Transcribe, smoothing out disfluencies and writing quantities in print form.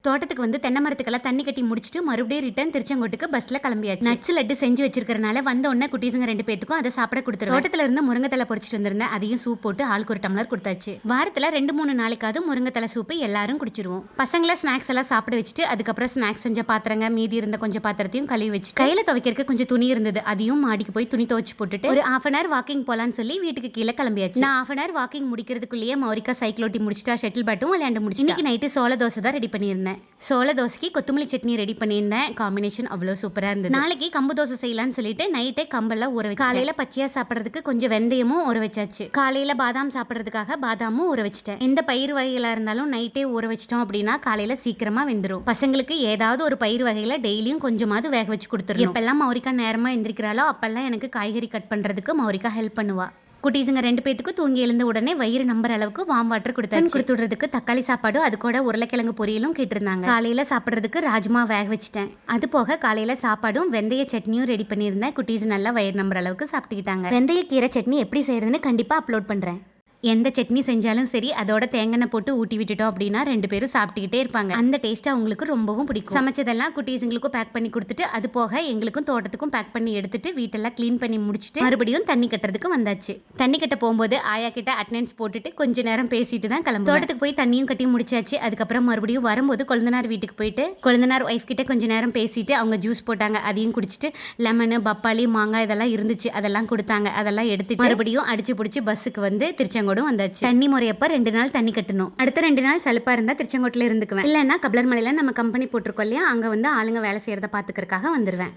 தோட்டத்துக்கு வந்து தென்னை மரத்துக்கெல்லாம் தண்ணி கட்டி முடிச்சுட்டு மறுபடியும் ரிட்டர்ன் திருச்செங்கோட்டுக்கு பஸ்ல கிளம்பியாச்சு. நட்ஸ் லட்டு செஞ்சு வச்சிருக்கறனால வந்த உடனே குட்டீஸுங்க 2 பேத்துக்கும் அதை சாப்பிட கொடுத்துருவோம். தோட்டத்துல இருந்து முருங்கைத்தலை பொறிச்சிட்டு வந்திருந்தேன். அதையும் சூப் போட்டு ஆளுக்கு ஒரு டம்ளர் கொடுத்தாச்சு. வாரத்துல 2-3 நாளைக்காவது முருங்கைத்தலை சூப்பு எல்லாரும் குடிச்சிருவோம். பசங்களை ஸ்நாக்ஸ் எல்லாம் சாப்பிட வச்சுட்டு அதுக்கப்புறம் ஸ்நாக்ஸ் செஞ்ச பாத்திரங்க மீதி இருந்த கொஞ்சம் பாத்திரத்தையும் கழுவி வச்சு கையில துவைக்கிறதுக்கு கொஞ்சம் துணி இருந்தது. அதையும் மாடிக்கு போய் துணி துவைச்சு போட்டுட்டு ஒரு ½ hour வாக்கிங் போலான்னு சொல்லி வீட்டுக்கு கீழே கிளம்பியாச்சு. நான் ½ hour வாக்கிங் முடிக்கிறதுக்குள்ளேயே மௌரிகா சைக்கிள் ஓட்டி முடிச்சிட்டா, ஷட்டில் பேட்டும் விளையாண்டு முடிச்சு. இன்னைக்கு நைட்டு சோள தோசை தான் ரெடி பண்ணியிருந்தேன். சோள தோசைக்கு கொத்தமல்லி சட்னி ரெடி பண்ணியிருந்தேன். காம்பினேஷன் அவ்வளோ சூப்பராக இருந்தது. நாளைக்கு கம்பு தோசை செய்யலாம்னு சொல்லிட்டு நைட்டே கம்பெல்லாம் ஊற வச்சு காலையில் பச்சையா சாப்பிட்றதுக்கு கொஞ்சம் வெந்தயமும் ஊற வச்சாச்சு. காலையில் பாதாம் சாப்பிட்றதுக்காக பாதாமும் ஊற வச்சுட்டேன். எந்த பயிர் வகைகளாக இருந்தாலும் நைட்டே ஊற வச்சிட்டோம் அப்படின்னா காலையில் சீக்கிரமாக வெந்துடும். பசங்களுக்கு ஏதாவது ஒரு பயிர் வகையில் டெய்லியும் கொஞ்சமாவது வேக வச்சு கொடுத்துருவோம். எப்பெல்லாம் மௌரிகா நேரமாக எந்திரிக்கிறாளோ அப்பெல்லாம் எனக்கு காய்கறி கட் பண்ணுறதுக்கு மௌரிகா ஹெல்ப் பண்ணுவா. குட்டீஸுங்க 2 பேத்துக்கு தூங்கி எழுந்த உடனே வயிறு நம்புற அளவுக்கு வார்ம் வாட்டர் கொடுத்துடுறதுக்கு தக்காளி சாப்பாடு அது கூட உருளைக்கிழங்கு பொரியலும் கேட்டிருந்தாங்க. காலையில சாப்பிட்றதுக்கு ராஜ்மா வேக வச்சுட்டேன். அது போக காலையில சாப்பாடும் வெந்தய சட்னியும் ரெடி பண்ணியிருந்தேன். குட்டீஸ் நல்லா வயிறு நம்புற அளவுக்கு சாப்பிட்டுக்கிட்டாங்க. வெந்தய கீரை சட்னி எப்படி செய்யறதுன்னு கண்டிப்பா அப்லோட் பண்றேன். எந்த சட்னி செஞ்சாலும் சரி அதோட தேங்காய் போட்டு ஊட்டி விட்டுட்டோம் அப்படின்னா 2 பேரும் சாப்பிட்டுக்கிட்டே இருப்பாங்க. அந்த டேஸ்ட் அவங்களுக்கு ரொம்பவும் பிடிக்கும். சமைச்சதெல்லாம் குட்டீஸுங்களுக்கும் பேக் பண்ணி கொடுத்துட்டு அது போக எங்களுக்கும் தோட்டத்துக்கும் பேக் பண்ணி எடுத்துட்டு வீட்டெல்லாம் க்ளீன் பண்ணி முடிச்சுட்டு மறுபடியும் தண்ணி கட்டுறதுக்கு வந்தாச்சு. தண்ணி கட்ட போகும்போது ஆயா கிட்ட அட்டெண்டன்ஸ் போட்டுட்டு கொஞ்ச நேரம் பேசிட்டு தான் கிளம்பு. தோட்டத்துக்கு போய் தண்ணியும் கட்டி முடிச்சாச்சு. அதுக்கப்புறம் மறுபடியும் வரும்போது கொழுந்தனார் வீட்டுக்கு போயிட்டு கொழுந்தனார் ஒய்ஃப் கிட்ட கொஞ்ச நேரம் பேசிட்டு அவங்க ஜூஸ் போட்டாங்க. அதையும் குடிச்சிட்டு லெமனு பப்பாளி மாங்காய் இதெல்லாம் இருந்துச்சு அதெல்லாம் கொடுத்தாங்க. அதெல்லாம் எடுத்துட்டு மறுபடியும் அடிச்சு பிடிச்சி பஸ்ஸுக்கு வந்து திருச்செங்கோடு வந்தாச்சு. தண்ணி முறையப்ப 2 நாள் தண்ணி கட்டணும். அடுத்த 2 நாள் சலுப்பா இருந்தா திருச்செங்கோட்டுல இருந்துக்குவேன். இல்லைன்னா கபிலர் மலையில நம்ம கம்பெனி போட்டிருக்கோம் இல்லையா, அங்க வந்து ஆளுங்க வேலை செய்யறத பாத்துக்கிறதுக்காக வந்துருவேன்.